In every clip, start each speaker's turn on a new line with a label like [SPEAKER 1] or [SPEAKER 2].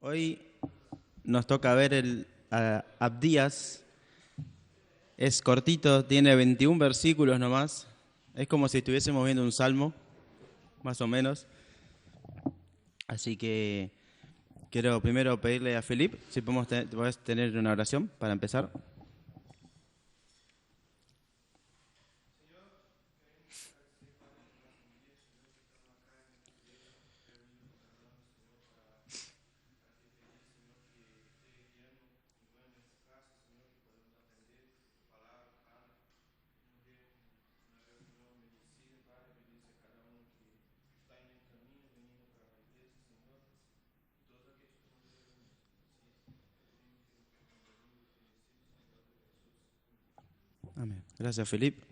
[SPEAKER 1] Hoy nos toca ver el Abdías. Es cortito, tiene 21 versículos nomás. Es como si estuviésemos viendo un salmo, más o menos. Así que quiero primero pedirle a Felipe si podés tener una oración para empezar. Amén. Gracias, Felipe.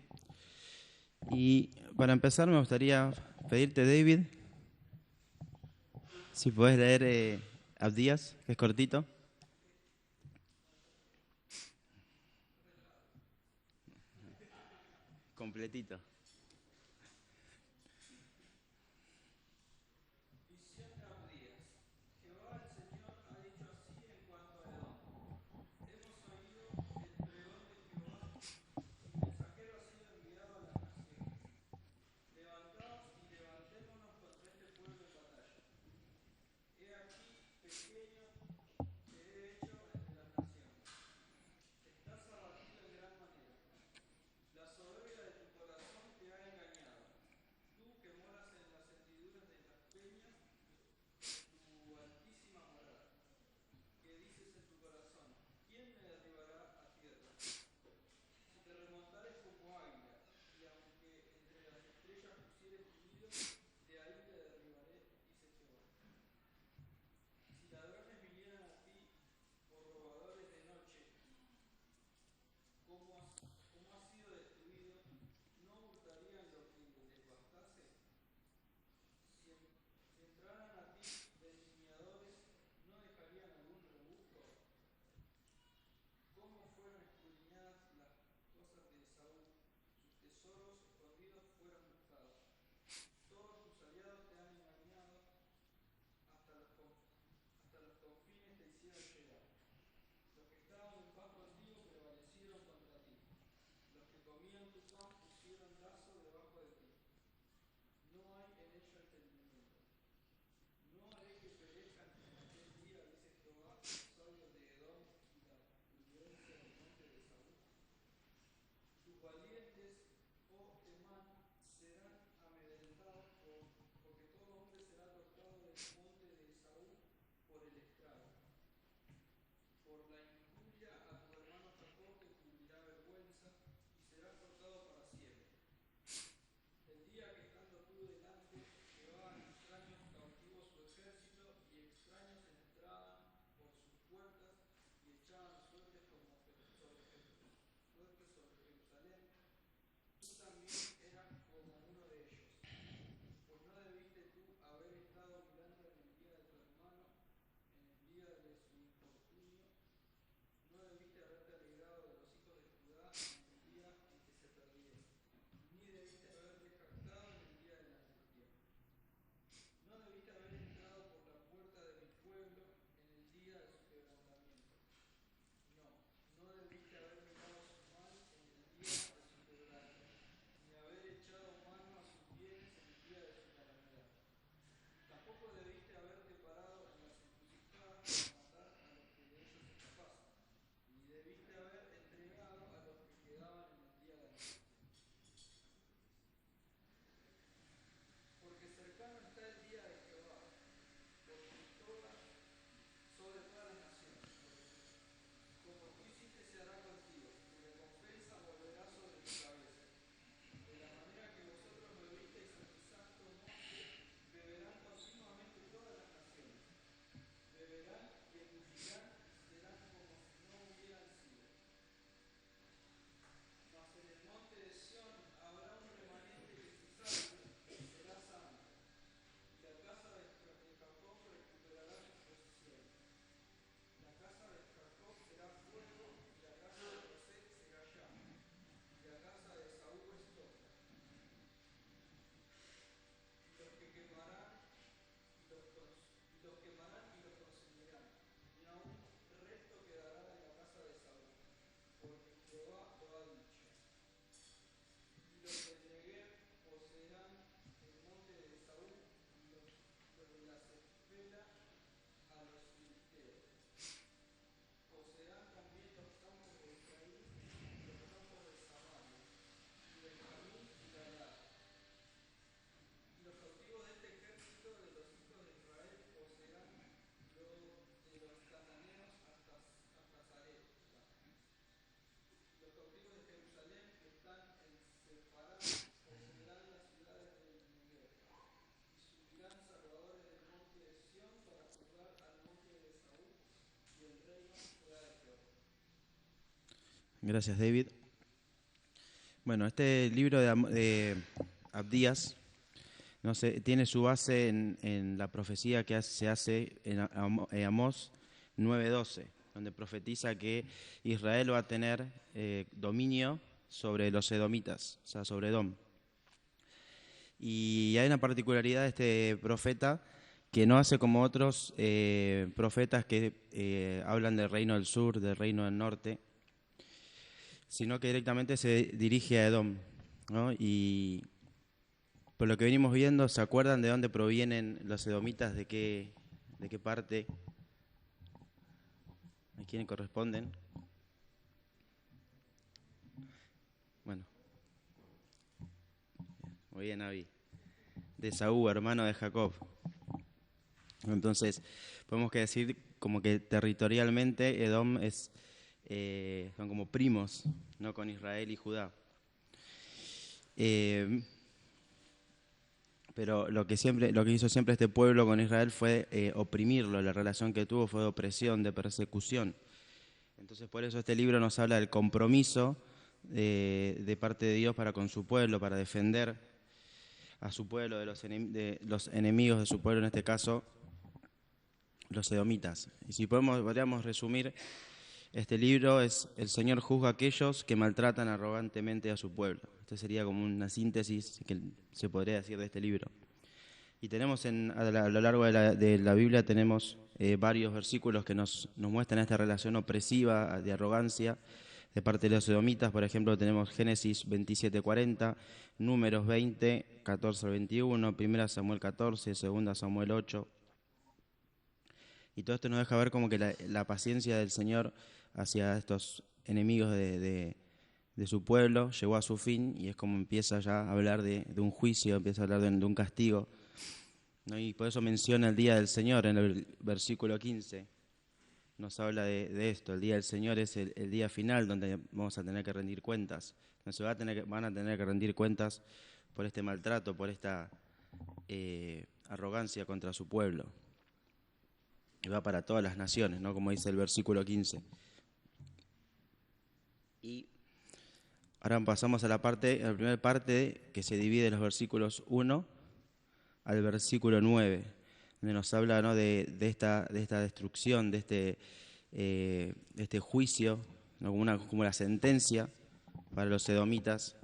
[SPEAKER 1] Y para empezar me gustaría pedirte, David, si podés leer Abdías, que es cortito. Completito. Gracias, David. Bueno, este libro de Abdías, no sé, tiene su base en la profecía que se hace en Amós 9:12, donde profetiza que Israel va a tener dominio sobre los edomitas, o sea, sobre Edom. Y hay una particularidad de este profeta que no hace como otros profetas que hablan del reino del sur, del reino del norte, sino que directamente se dirige a Edom, ¿no? Y por lo que venimos viendo, ¿se acuerdan de dónde provienen los edomitas? ¿De qué parte? ¿A quién corresponden? Bueno, muy bien, Abby. De Esaú, hermano de Jacob. Entonces, podemos que decir como que territorialmente Edom son como primos, ¿no? Con Israel y Judá. Pero lo que hizo siempre este pueblo con Israel fue oprimirlo. La relación que tuvo fue de opresión, de persecución. Entonces, por eso este libro nos habla del compromiso de parte de Dios para con su pueblo, para defender a su pueblo de los enemigos de su pueblo, en este caso los edomitas. Y si podríamos resumir, este libro es: el Señor juzga a aquellos que maltratan arrogantemente a su pueblo. Esta sería como una síntesis que se podría decir de este libro. Y tenemos a lo largo de la Biblia tenemos varios versículos que nos muestran esta relación opresiva, de arrogancia, de parte de los edomitas. Por ejemplo, tenemos Génesis 27:40, Números 20, 14 al 21, 1 Samuel 14, 2 Samuel 8. Y todo esto nos deja ver como que la paciencia del Señor hacia estos enemigos de su pueblo llegó a su fin, y es como empieza ya a hablar de un juicio, empieza a hablar de un castigo, ¿no? Y por eso menciona el día del Señor en el versículo 15. Nos habla de esto: el día del Señor es el día final donde vamos a tener que rendir cuentas. Entonces van a tener que rendir cuentas por este maltrato, por esta arrogancia contra su pueblo. Y va para todas las naciones, ¿no? Como dice el versículo 15. Y ahora pasamos a la primera parte que se divide en los versículos 1 al versículo 9, donde nos habla, ¿no? de esta destrucción, de este juicio, ¿no? Como la sentencia para los edomitas.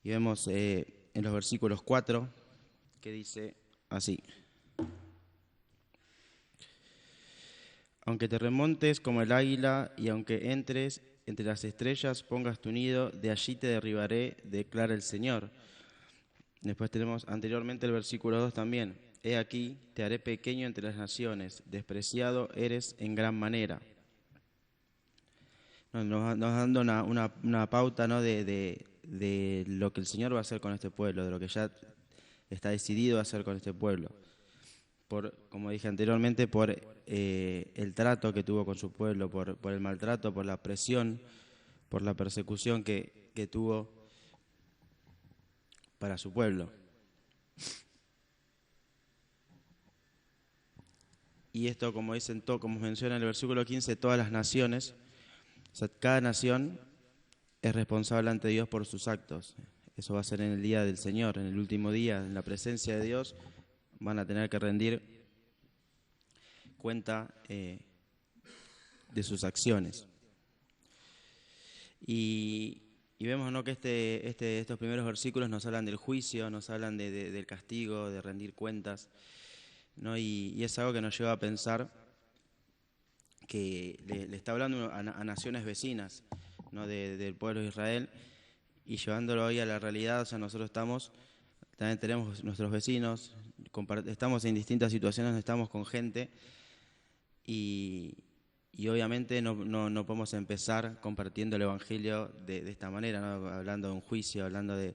[SPEAKER 1] Y vemos en los versículos 4 que dice así: aunque te remontes como el águila y aunque entres entre las estrellas, pongas tu nido, de allí te derribaré, declara el Señor. Después tenemos anteriormente el versículo 2 también: he aquí, te haré pequeño entre las naciones, despreciado eres en gran manera. Nos dando una pauta, ¿no? de lo que el Señor va a hacer con este pueblo, de lo que ya está decidido a hacer con este pueblo. Como dije anteriormente, por el trato que tuvo con su pueblo, por el maltrato, por la presión, por la persecución que tuvo para su pueblo. Y esto, como menciona en el versículo 15, todas las naciones, o sea, cada nación es responsable ante Dios por sus actos. Eso va a ser en el día del Señor, en el último día, en la presencia de Dios. Van a tener que rendir cuenta de sus acciones. Y vemos, ¿no? que estos primeros versículos nos hablan del juicio, nos hablan del castigo, de rendir cuentas, ¿no? Y es algo que nos lleva a pensar que le está hablando a naciones vecinas, ¿no? del pueblo de Israel, y llevándolo hoy a la realidad. O sea, nosotros también tenemos nuestros vecinos, estamos en distintas situaciones, estamos con gente, y obviamente no podemos empezar compartiendo el Evangelio de esta manera, ¿no? Hablando de un juicio, hablando o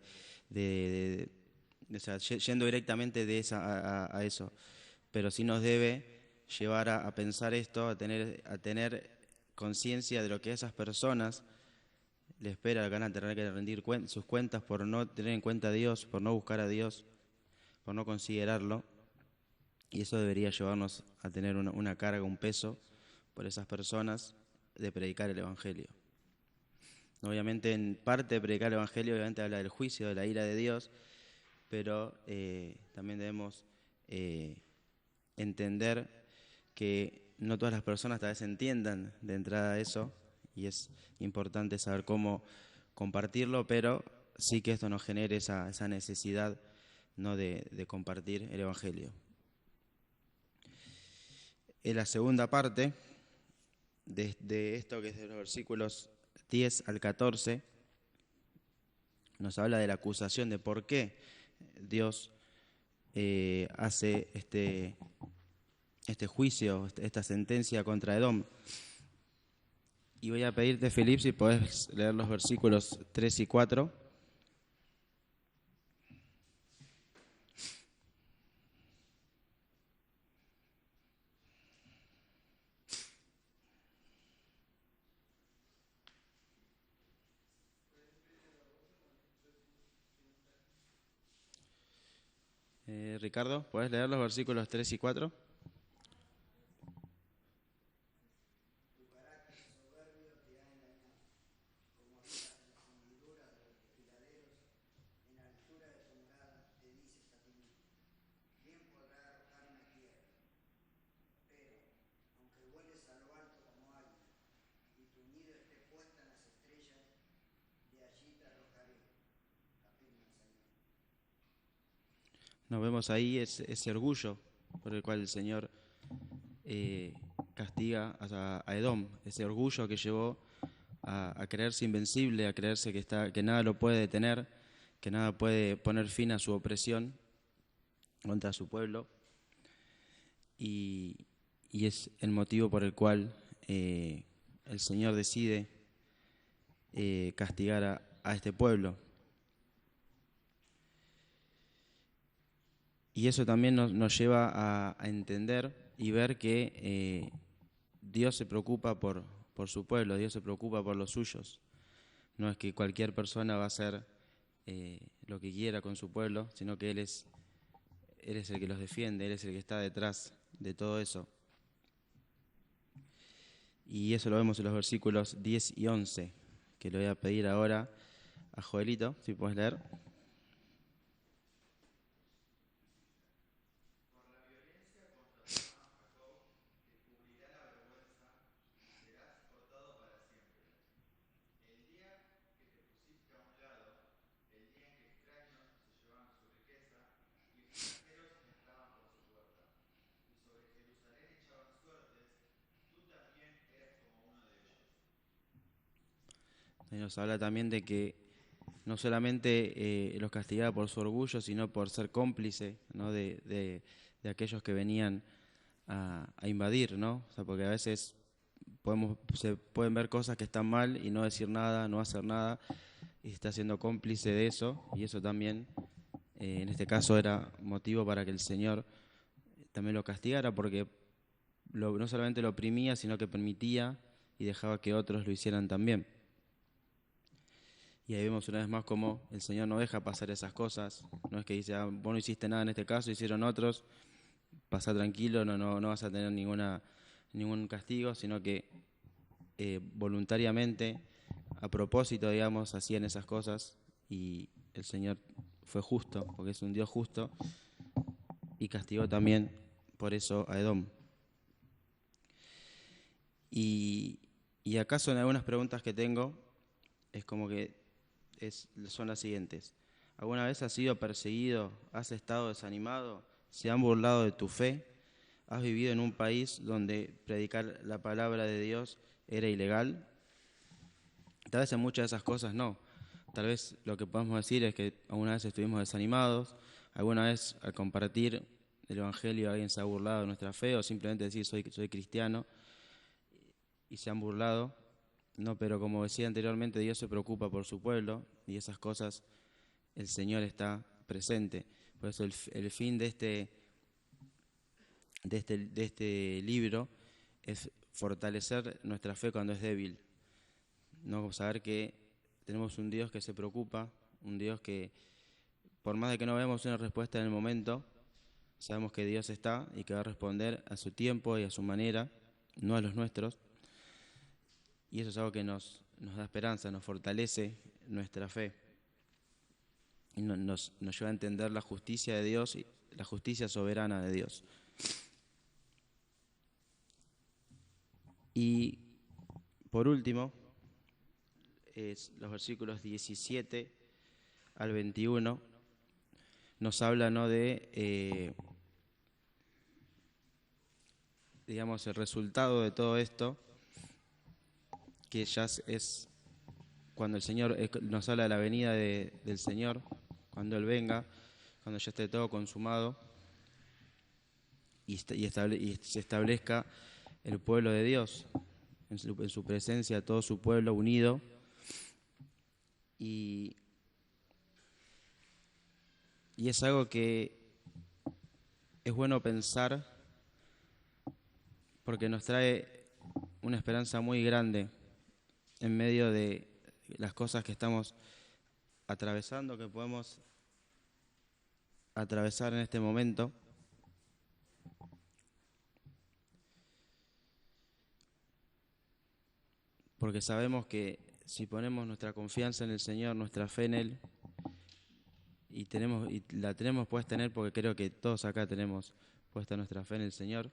[SPEAKER 1] sea, yendo directamente a eso. Pero sí nos debe llevar a pensar esto, a tener conciencia de lo que a esas personas les espera, que van a tener que rendir sus cuentas por no tener en cuenta a Dios, por no buscar a Dios, por no considerarlo. Y eso debería llevarnos a tener una carga, un peso por esas personas, de predicar el Evangelio. Obviamente, en parte, predicar el Evangelio obviamente habla del juicio, de la ira de Dios, pero también debemos entender que no todas las personas tal vez entiendan de entrada eso, y es importante saber cómo compartirlo, pero sí que esto nos genere esa necesidad, ¿no?, de compartir el Evangelio. En la segunda parte de esto, que es de los versículos 10 al 14, nos habla de la acusación de por qué Dios hace este juicio, esta sentencia contra Edom. Y voy a pedirte, Felipe, si podés leer los versículos 3 y 4. Ricardo, ¿podés leer los versículos 3 y 4? Nos vemos ahí ese orgullo por el cual el Señor castiga a Edom, ese orgullo que llevó a creerse invencible, a creerse que nada lo puede detener, que nada puede poner fin a su opresión contra su pueblo, y es el motivo por el cual el Señor decide castigar a este pueblo. Y eso también nos lleva a entender y ver que Dios se preocupa por su pueblo, Dios se preocupa por los suyos. No es que cualquier persona va a hacer lo que quiera con su pueblo, sino que Él es el que los defiende, Él es el que está detrás de todo eso. Y eso lo vemos en los versículos 10 y 11, que le voy a pedir ahora a Joelito, si puedes leer. Y nos habla también de que no solamente los castigaba por su orgullo, sino por ser cómplice, ¿no?, de aquellos que venían a invadir, ¿no? O sea, porque a veces se pueden ver cosas que están mal y no decir nada, no hacer nada, y se está siendo cómplice de eso, y eso también, en este caso, era motivo para que el Señor también lo castigara, porque no solamente lo oprimía, sino que permitía y dejaba que otros lo hicieran también. Y ahí vemos una vez más cómo el Señor no deja pasar esas cosas. No es que dice, vos no hiciste nada en este caso, hicieron otros, pasá tranquilo, no vas a tener ningún castigo, sino que voluntariamente, a propósito, digamos, hacían esas cosas, y el Señor fue justo, porque es un Dios justo, y castigó también por eso a Edom. Y acá son algunas preguntas que tengo, es como que son las siguientes. ¿Alguna vez has sido perseguido? ¿Has estado desanimado? ¿Se han burlado de tu fe? ¿Has vivido en un país donde predicar la palabra de Dios era ilegal? Tal vez en muchas de esas cosas no. Tal vez lo que podemos decir es que alguna vez estuvimos desanimados, alguna vez al compartir el Evangelio alguien se ha burlado de nuestra fe, o simplemente decir soy cristiano y se han burlado. No, pero como decía anteriormente, Dios se preocupa por su pueblo, y esas cosas el Señor está presente. Por eso el fin de este libro es fortalecer nuestra fe cuando es débil. No saber que tenemos un Dios que se preocupa, un Dios que, por más de que no veamos una respuesta en el momento, sabemos que Dios está y que va a responder a su tiempo y a su manera, no a los nuestros. Y eso es algo que nos nos da esperanza, nos fortalece nuestra fe y nos lleva a entender la justicia de Dios y la justicia soberana de Dios. Y por último, los versículos 17 al 21 nos habla, ¿no?, de, digamos, el resultado de todo esto, que ya es cuando el Señor nos habla de la venida del Señor, cuando Él venga, cuando ya esté todo consumado y se establezca el pueblo de Dios, en su presencia, todo su pueblo unido. Y es algo que es bueno pensar porque nos trae una esperanza muy grande en medio de las cosas que estamos atravesando, que podemos atravesar en este momento. Porque sabemos que si ponemos nuestra confianza en el Señor, nuestra fe en Él, y la tenemos puesta en Él, porque creo que todos acá tenemos puesta nuestra fe en el Señor,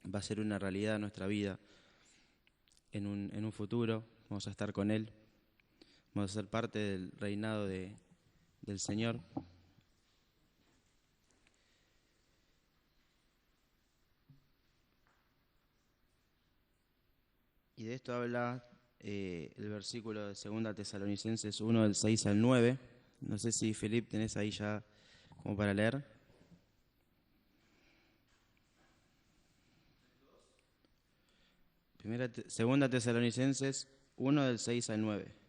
[SPEAKER 1] va a ser una realidad en nuestra vida. En un futuro vamos a estar con Él, vamos a ser parte del reinado del Señor. Y de esto habla el versículo de 2 Tesalonicenses 1, del 6 al 9. No sé si, Felipe, tenés ahí ya como para leer. Segunda Tesalonicenses 1, del 6 al 9.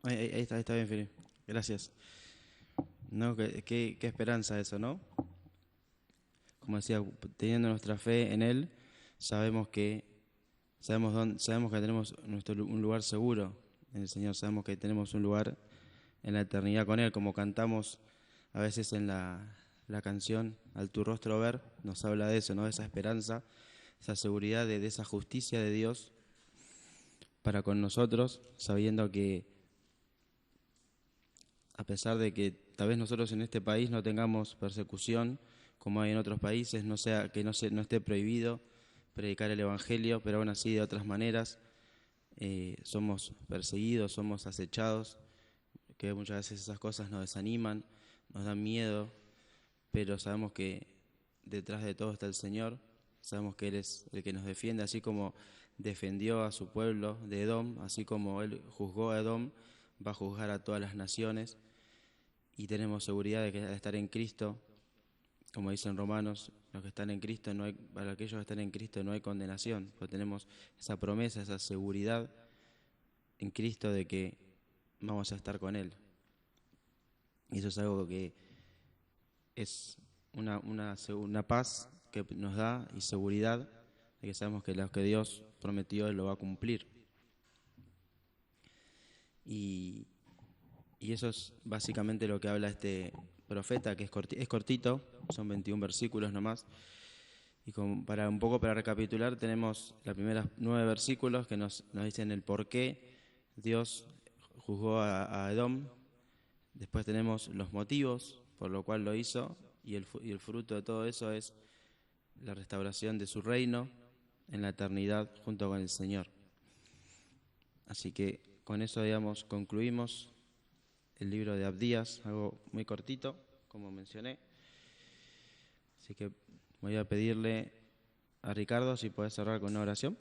[SPEAKER 1] Ahí está bien, Felipe. Gracias. No, qué esperanza eso, ¿no? Como decía, teniendo nuestra fe en Él, sabemos que tenemos un lugar seguro en el Señor, sabemos que tenemos un lugar en la eternidad con Él, como cantamos a veces en la canción Al tu rostro ver, nos habla de eso, ¿no? De esa esperanza, esa seguridad de esa justicia de Dios para con nosotros, sabiendo que a pesar de que tal vez nosotros en este país no tengamos persecución como hay en otros países, no esté prohibido predicar el Evangelio, pero aún así de otras maneras somos perseguidos, somos acechados, que muchas veces esas cosas nos desaniman, nos dan miedo, pero sabemos que detrás de todo está el Señor, sabemos que Él es el que nos defiende, así como defendió a su pueblo de Edom, así como Él juzgó a Edom, va a juzgar a todas las naciones, y tenemos seguridad de que al estar en Cristo, como dicen Romanos, los que están en Cristo para aquellos que están en Cristo no hay condenación, porque tenemos esa promesa, esa seguridad en Cristo de que vamos a estar con Él. Y eso es algo que es una paz que nos da y seguridad de que sabemos que lo que Dios prometió Él lo va a cumplir. Y eso es básicamente lo que habla este profeta, que es cortito, son 21 versículos nomás. Y para recapitular, tenemos los primeros 9 versículos que nos dicen el por qué Dios juzgó a Edom, Después tenemos los motivos por lo cual lo hizo, y el fruto de todo eso es la restauración de su reino en la eternidad junto con el Señor. Así que con eso, digamos, concluimos el libro de Abdías, algo muy cortito, como mencioné. Así que voy a pedirle a Ricardo si puede cerrar con una oración.